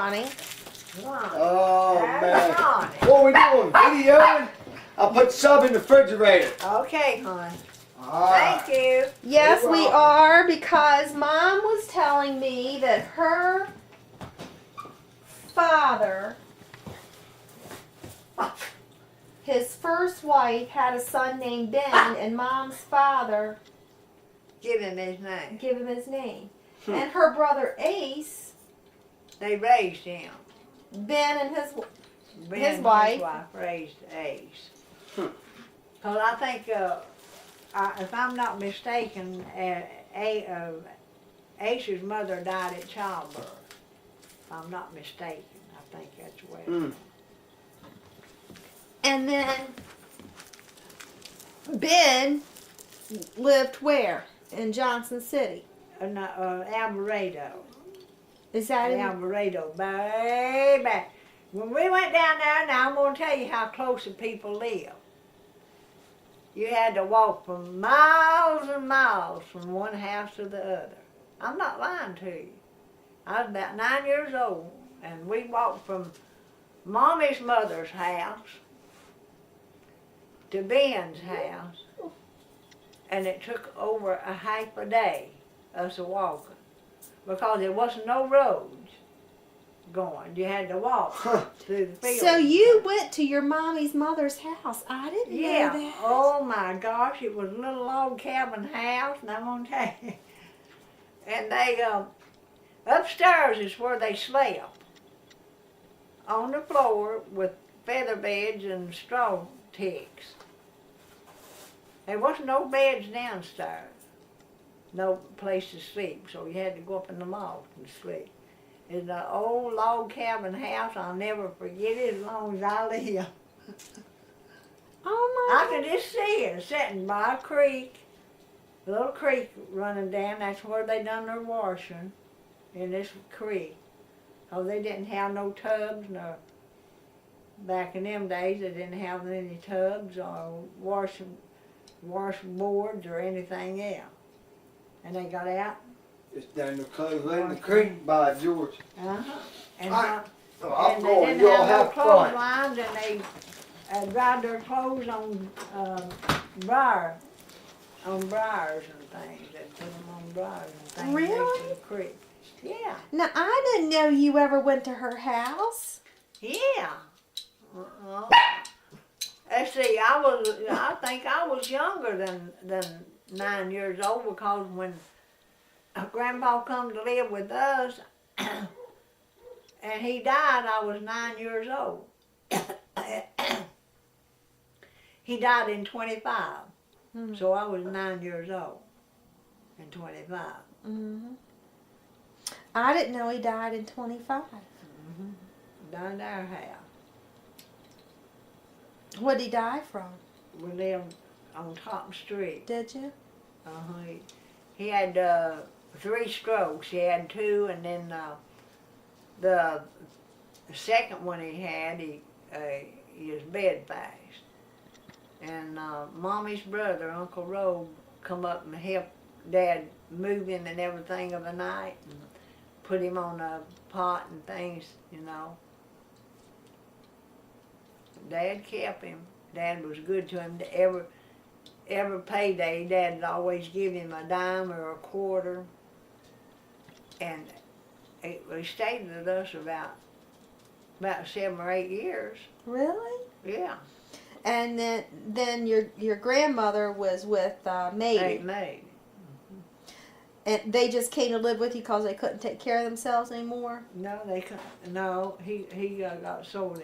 Ronnie. Oh, man. Ronnie. What are we doing? Videoing? I'll put sub in the refrigerator. Okay, hon. Alright. Thank you. Yes, You're we welcome. are, because Mom was telling me that her father, his first wife, had a son named Ben, and Mom's father Give him his name. gave him his name. And her brother Ace, They raised him. Ben and his Ben His and wife. His wife raised Ace. Hmm. Cause I think, if I'm not mistaken, Ace's mother died at childbirth. If I'm not mistaken, I think that's where. Mm. and then Ben lived where? In Johnson City. Alvarado. Is that in? Alvarado, baby. When we went down there, now I'm going to tell you how close the people live. You had to walk for miles and miles from one house to the other. I'm not lying to you. I was about 9 years old, and we walked from Mommy's mother's house to Ben's house, and it took over a half a day us a walking because there wasn't no roads going. You had to walk through the fields. So you went to your mommy's mother's house. I didn't Yeah. know that. Oh my gosh, it was a little log cabin house, and I'm gonna tell you. And they upstairs is where they slept. On the floor with feather beds and straw ticks. There wasn't no beds downstairs. No place to sleep, so you had to go up in the loft and sleep. It's an old log cabin house. I'll never forget it as long as I live. Oh I my can just see it sitting by a creek, a little creek running down. That's where they done their washing, in this creek. Oh, they didn't have no tubs, nor back in them days they didn't have any tubs or washboards or anything else. And they got out. It's down the close in the creek by George. Uh-huh. And, Alright. Oh, I'm and going. they didn't Y'all have no have fun. clotheslines, and they dried their clothes on briars and things. They put them on briars and things next Really? to the creek. Yeah, Now I didn't know you ever went to her house. yeah. See, I think I was younger than 9 years old, because when Grandpa come to live with us, and he died, I was 9 years old. He died in 25, so I was 9 years old in 25. Mm-hmm. I didn't know he died in 25. Died in our house. What did he die from? We lived on Topham Street. Did you? He had 3 strokes. He had 2, and then the second one he had, he was bedfast. And Mommy's brother, Uncle Robe, come up and helped Dad move in and everything of the night, and put him on a pot and things, you know. Dad kept him. Dad was good to him. Every payday, Dad'd always give him a dime or a quarter. And he stayed with us about 7 or 8 years. Really? Yeah. And then your grandmother was with Maiden. Ain't made. And they just came to live with you because they couldn't take care of themselves anymore? No, they couldn't. No, he got so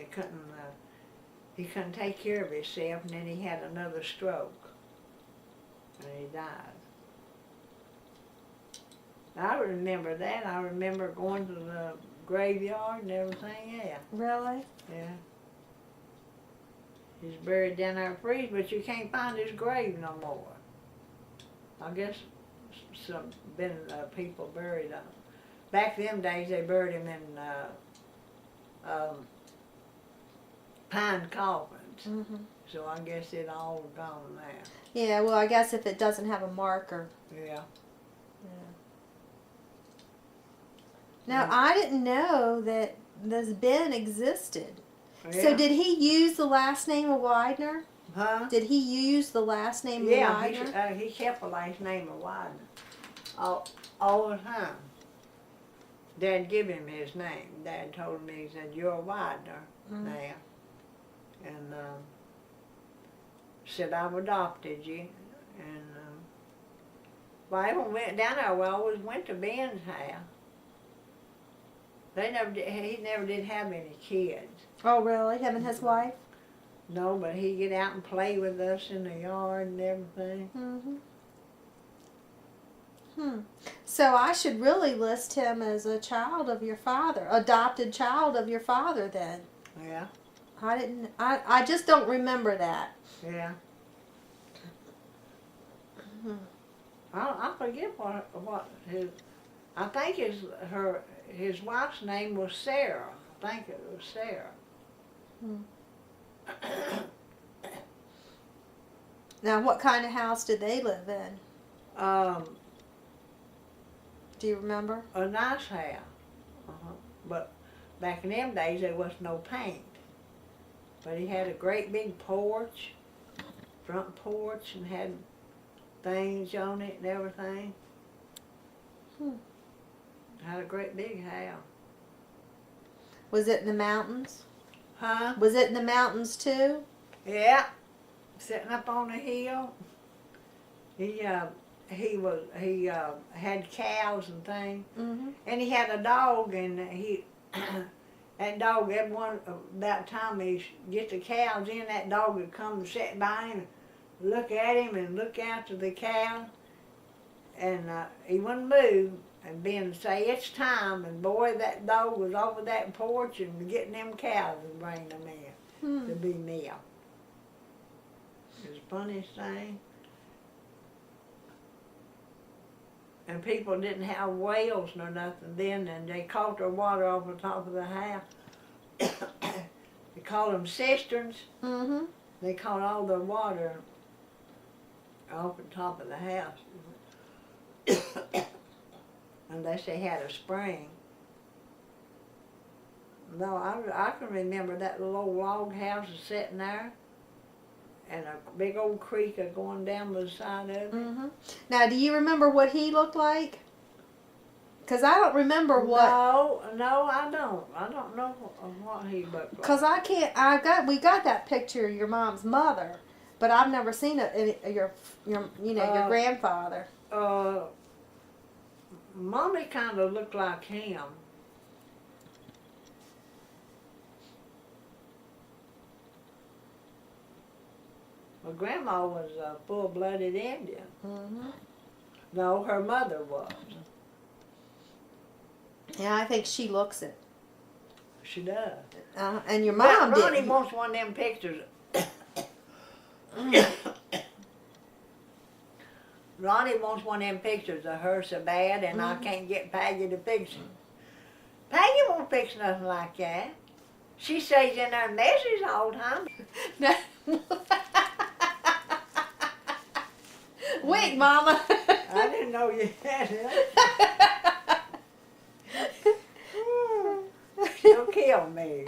he couldn't take care of himself, and then he had another stroke, and he died. I remember that. I remember going to the graveyard and everything. Yeah, Really? yeah. He's buried down there in Freeze, but you can't find his grave no more. I guess people buried him. Back them days, they buried him in pine coffins. Mm-hmm. So I guess it all gone now. Yeah, well, I guess if it doesn't have a marker. Yeah. Now, I didn't know that this Ben existed. Yeah. So did he use the last name of Widener? Huh? Did he use the last name Yeah, of Widener? he kept the last name of Widener. All the time. Dad give him his name. Dad told me, he said, "You're Widener now." And said, "I've adopted you." And well, I haven't went down there. We always went to Ben's house. He never did have any kids. Oh, really? Him and his wife? No, but he'd get out and play with us in the yard and everything. So I should really list him as a child of your father, adopted child of your father then. Yeah, I just don't remember that. yeah. I forget what his. I think his wife's name was Sarah. I think it was Sarah. Now, what kind of house did they live in? Do you remember? A nice house. But back in them days, there was no paint. But he had a great big porch, front porch, and had things on it and everything. Had a great big house. Was it in the mountains? Huh? Was it in the mountains too? Yeah. Sitting up on a hill. He had cows and things. And he had a dog, and that dog, about time he get the cows in, that dog would come and sit by him, and look at him and look after the cow, and he wouldn't move. And Ben would say, "It's time," and boy, that dog was over that porch and getting them cows and bringing them in to be milked. It was the funniest thing. And people didn't have wells nor nothing then, and they caught their water off the top of the house. They called them cisterns. They caught all their water off the top of the house. Unless they had a spring. No, I can remember that little old log house sitting there, and a big old creek going down the side of it. Now, do you remember what he looked like? Because I don't remember what. No, I don't. I don't know what he looked like. Because I can't. We got that picture of your mom's mother, but I've never seen your grandfather. Mommy kind of looked like him. My grandma was a full-blooded Indian. No, her mother was. Yeah, I think she looks it. She does. And your mom did. Ronnie wants one of them pictures. Ronnie wants one of them pictures of her so bad, and I can't get Peggy to fix it. Peggy won't fix nothing like that. She stays in there and messes all the time. Wait, Mama. I didn't know you had it. She'll kill me.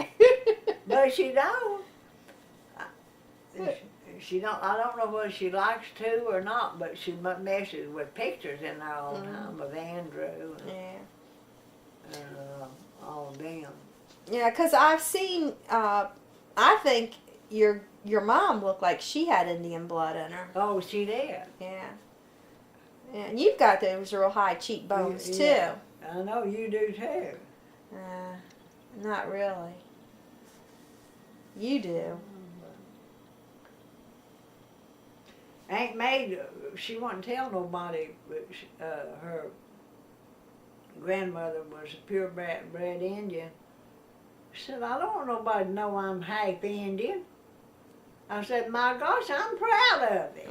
But she don't. She don't. I don't know whether she likes to or not, but she messes with pictures in there all the time of Andrew and all them. Yeah, because I've seen. I think your mom looked like she had Indian blood in her. Oh, she did. Yeah. And you've got those real high cheekbones Yeah. too. I know you do too. Not really. You do. Aunt May, she wouldn't tell nobody, but her grandmother was a purebred Indian. She said, "I don't want nobody to know I'm half Indian." I said, "My gosh, I'm proud of it."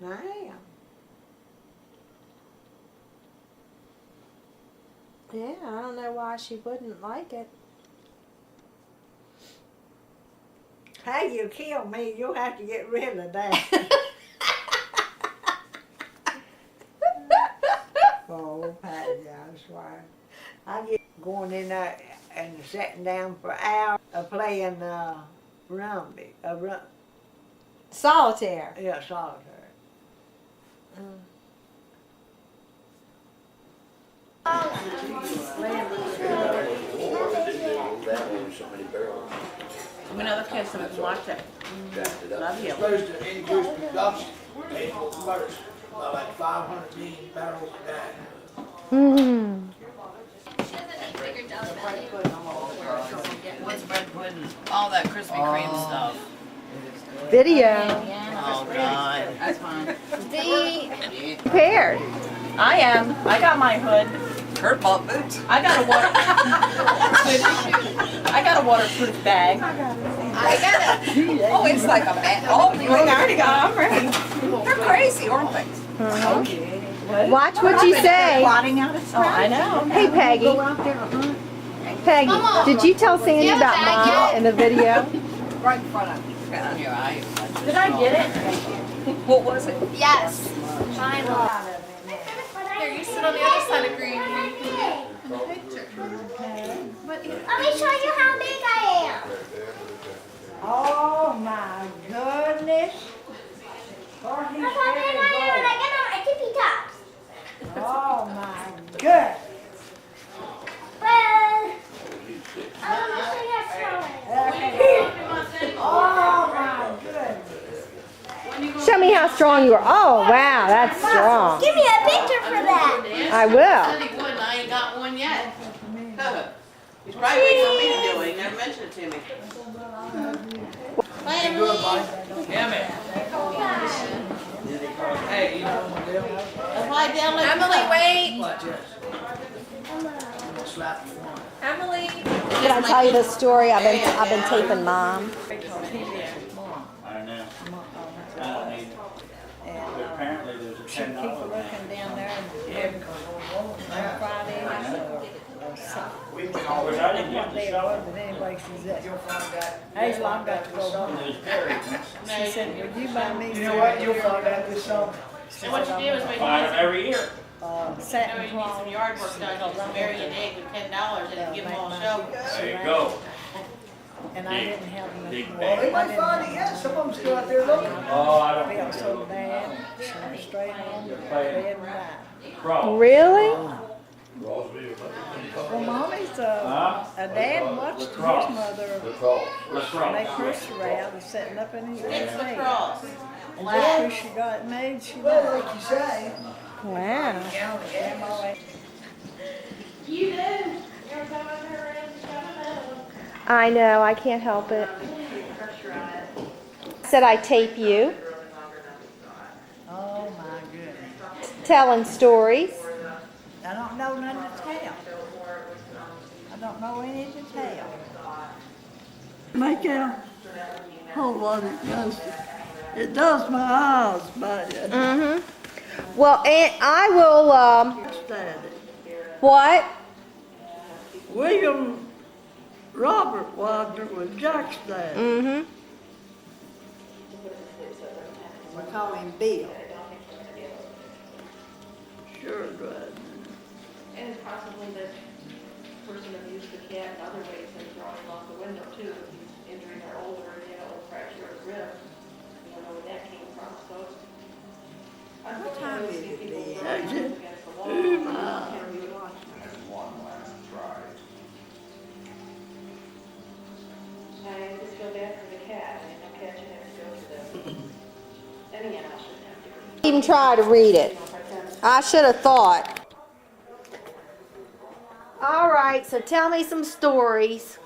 I am. Yeah, I don't know why she wouldn't like it. Hey, you kill me, you'll have to get rid of that. Oh, Patty, I swear. I get going in there and sitting down for hours playing rummy, Solitaire. yeah, solitaire. We know the kids have watched it. Love you. Supposed to increase production first by like 500 million barrels a day. Mm. What's bread pudding? All that Krispy Kreme stuff. Video. Oh God. That's fine. Prepared. I am. I got my hood. Kurt bought boots. I got a water. I got a waterproof bag. I got it. Oh, it's like a bag. Oh, you already got. I'm ready. They're crazy, aren't they? Watch what you say. Plotting out a Oh, I know. Hey, Peggy. Peggy, did you tell Sandy about Mom in the video? right in front of me. On your eye. Did I get it? What was it? Yes. Finally. Here, you sit on the other side of green. Let me show you how big I am. Oh my goodness. Look how big I am when I get on my tippy tops. Oh my goodness. Well, let me show you how strong. Oh my goodness. Show me how strong you are. Oh, wow, that's strong. Give me a picture for that. I will. Said he would, and I ain't got one yet. He's probably waiting for me to do it. He never mentioned it to me. Bye, Emily. Yeah, man. Hey, you know what the deal? Hi, Dylan. Emily, wait. Watch this. I'm gonna slap you one. Emily. Did I tell you the story? I've been taping Mom. I know. I don't need it. But apparently there's a Keep $10 looking down there and on Friday or something. Which I didn't get What the day it shovel. was, but anyway, she said, Hazel, I've got to go home. There's berries. She said, would you buy me You know what? You'll find out this summer. And what you do is when Buy it every year. satin you need cloth. some yard work done, you can bury an egg with $10 and give them all a shovel. There you go. And I didn't have Big enough Well, they water. might find it yet. Some of them still out there looking. Oh, I don't Felt think so bad, so straight on, bed and died. Cross. Really? Well, mommy's, Huh? dad watched his Lacrosse. mother Lacrosse. make her surround and sitting up in his It's bed. lacrosse. And just after she got it made, she Well, died. like you say. Wow. Grandma, You do. Every time I turn around, she's got another one. I know, I can't help it. Said I tape you, oh my goodness. telling stories. I don't know none to tell. I don't know any to tell. Make a whole lot it does. It does my eyes, but Mm-hmm. Well, Aunt, I will, study. what? William Robert Wagner was Jack's dad. Mm-hmm. We call him Bill. Sure it was. And it's possibly that person abused the cat in other ways and throwing off the window too. If these injuries are older, or fracture or rib, you don't know where that came from, so. What time is it, People Dad? throwing things against the wall, can't be watched. I just feel bad for the cat, and the cat should have to go to the, any animal should have to. Even try to read it. I should have thought. All right, so tell me some stories.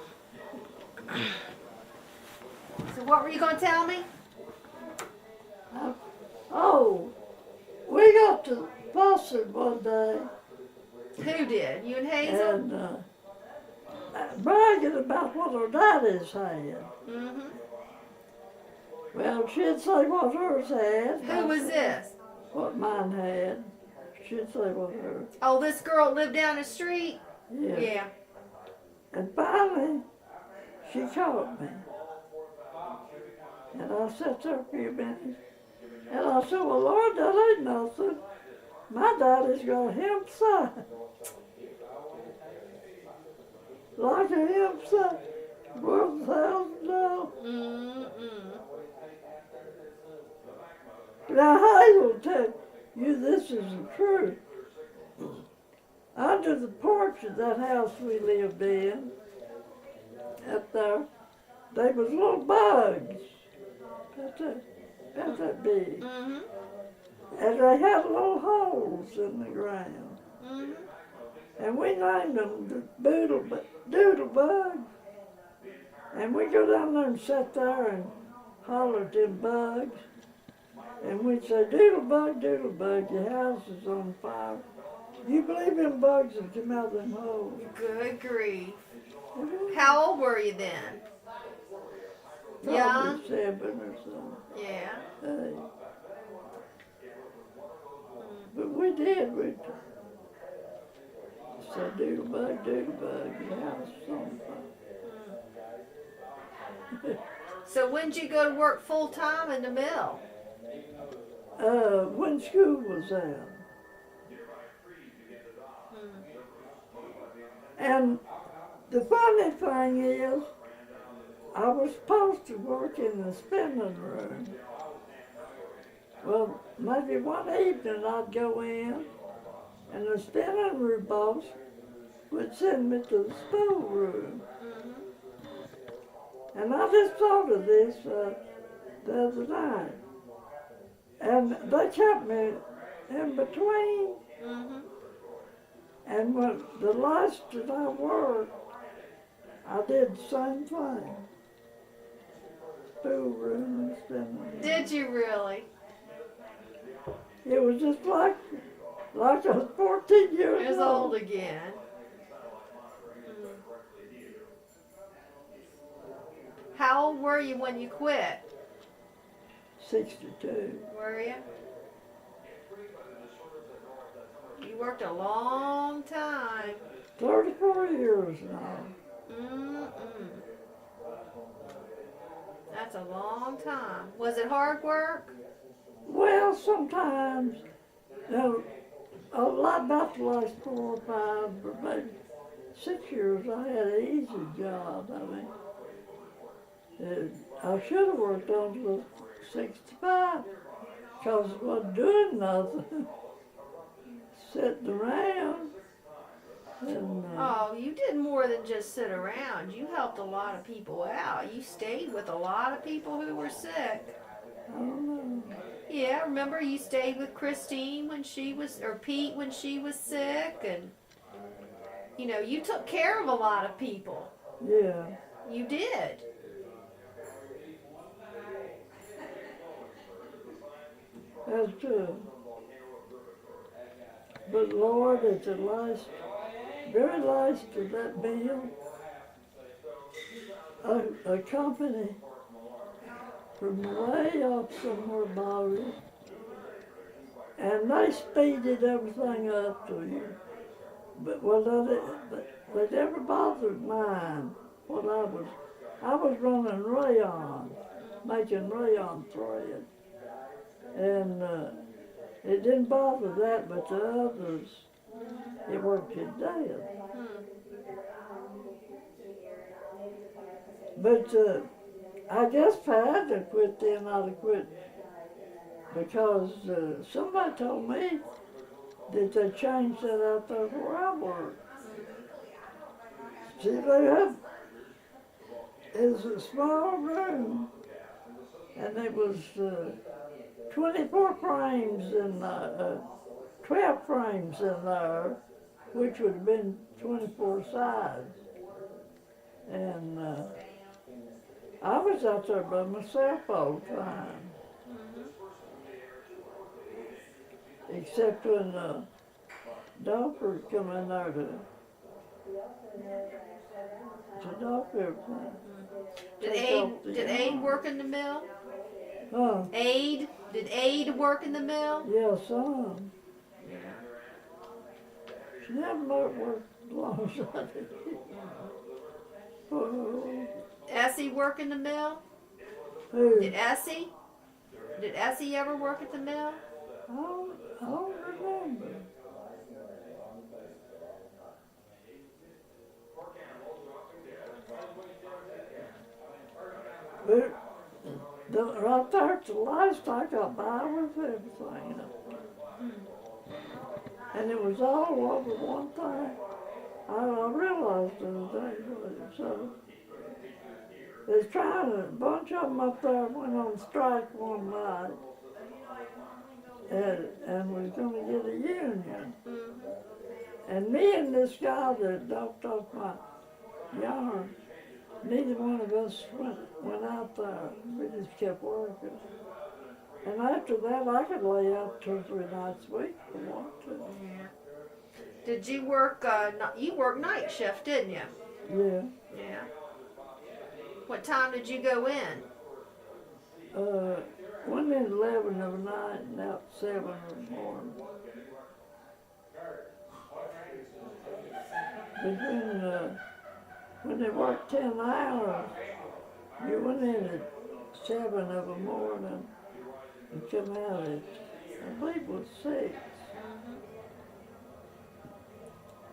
So what were you going to tell me? Oh, we got to Boston one day Who did? You and Hazel? and bragging about what her daddy's had. Mm-hmm. Well, she'd say what hers had. Who was this? What mine had. She'd say what hers. Oh, this girl lived down the street? Yeah. Yeah. And finally, she called me. And I sat there a few minutes. And I said, well, Lord, that ain't nothing. My daddy's got him son. Like a worth $1,000. Mm-mm. Now, I will tell you this is the truth. Under the porch of that house we lived in, up there was little bugs. About that big. Mm-hmm. And they had little holes in the ground. Mm-hmm. And we named them the doodle bugs. And we go down there and sit there and holler at them bugs. And we'd say, doodle bug, your house is on fire. You believe them bugs that come out of them holes? Good grief. How old were you then? Young? Probably 7 or something. Yeah. Hey. But we did. We said, doodle bug, your house is on fire. So when did you go to work full time in the mill? When school was out. And the funny thing is, I was supposed to work in the spinning room. Well, maybe one evening I'd go in, and the spinning room boss would send me to the spool room. And I just thought of this the other night. And they kept me in between. Mm-hmm. And when the last that I worked, I did the same thing. Spool room and spinning room. Did you really? It was just like I was 14 years Years old again. How old were you when you quit? 62. Were you? You worked a long time. 34 years now. Mm-mm. That's a long time. Was it hard work? Well, sometimes, a lot about the last 4 or 5, but maybe 6 years, I had an easy job. I mean, I should have worked on till 65, because I wasn't doing nothing, sitting around. And, Oh, you did more than just sit around. You helped a lot of people out. You stayed with a lot of people who were sick. I don't know. Yeah, remember you stayed with Christine when she was, or Pete when she was sick, and you know, you took care of a lot of people. Yeah. You did. That's true. But Lord, at the last, very last of that meal, a company from way up somewhere about it, and they speeded everything up to you. But they never bothered mine. What I was running rayon, making rayon thread. And it didn't bother that, but the others, it worked to death. But I guess if I had to quit then, I'd have quit. Because somebody told me that they changed that out there where I work. See, they have, it's a small room, and it was 24 frames and 12 frames in there, which would have been 24 sides. And I was out there by myself all the time. Except when Doctor would come in there to doctor. Did Aid work in the mill? Huh? Aid? Did Aid work in the mill? Yeah, some. She never worked as long as I did. Oh. Essie work in the mill? Who? Did Essie? Did Essie ever work at the mill? I don't remember. right there at the last, I got by with everything. And it was all over one thing. I realized the other day, so they're trying, a bunch of them up there went on strike one night, and was gonna get a union. And me and this guy that knocked off my yarn, neither one of us went out there. We just kept working. And after that, I could lay out 2 or 3 nights a week if I wanted to. Did you work, you worked night shift, didn't you? Yeah. Yeah. What time did you go in? Went in 11 of the night and out 7 of the morning. But when they worked 10 hours, you went in at 7 of the morning and come out at, I believe it was 6.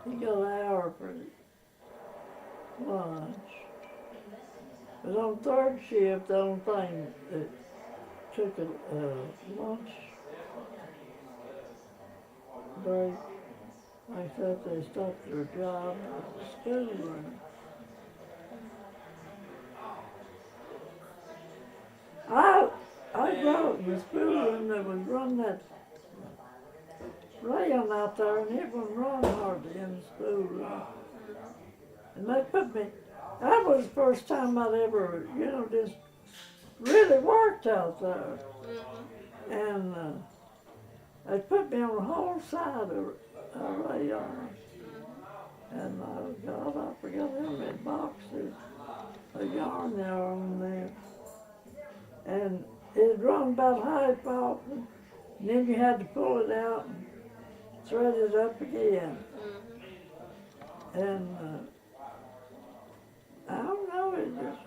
You got an hour for lunch. But on third shift, the only thing that took a lunch break, I thought they stopped their job at the schoolroom. I brought in the schoolroom that was run that rail out there, and it wouldn't run hardly in the schoolroom. And they put me, that was the first time I'd ever, just really worked out there. And they put me on the whole side of a rail. And God, I forgot how many boxes of yarn there were on there. And it run about half off, and then you had to pull it out and thread it up again. And I don't know, it just.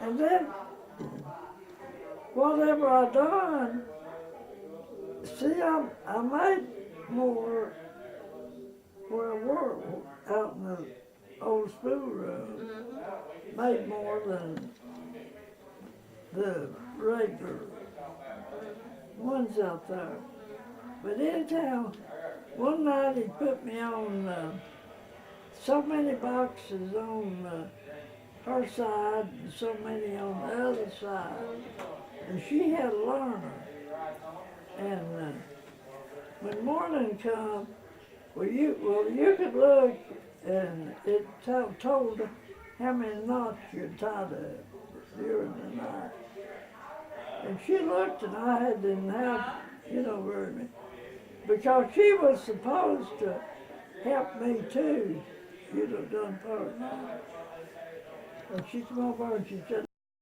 And then, whatever I done, see, I made more where I worked out in the old schoolroom. Made more than the regular ones out there. But anyhow, one night he put me on so many boxes on her side and so many on the other side. And she had a learner. And when morning come, you could look and it told how many knots you'd tied up during the night. And she looked and I didn't have, very many. Because she was supposed to help me too, done part of it. And she come over and she said,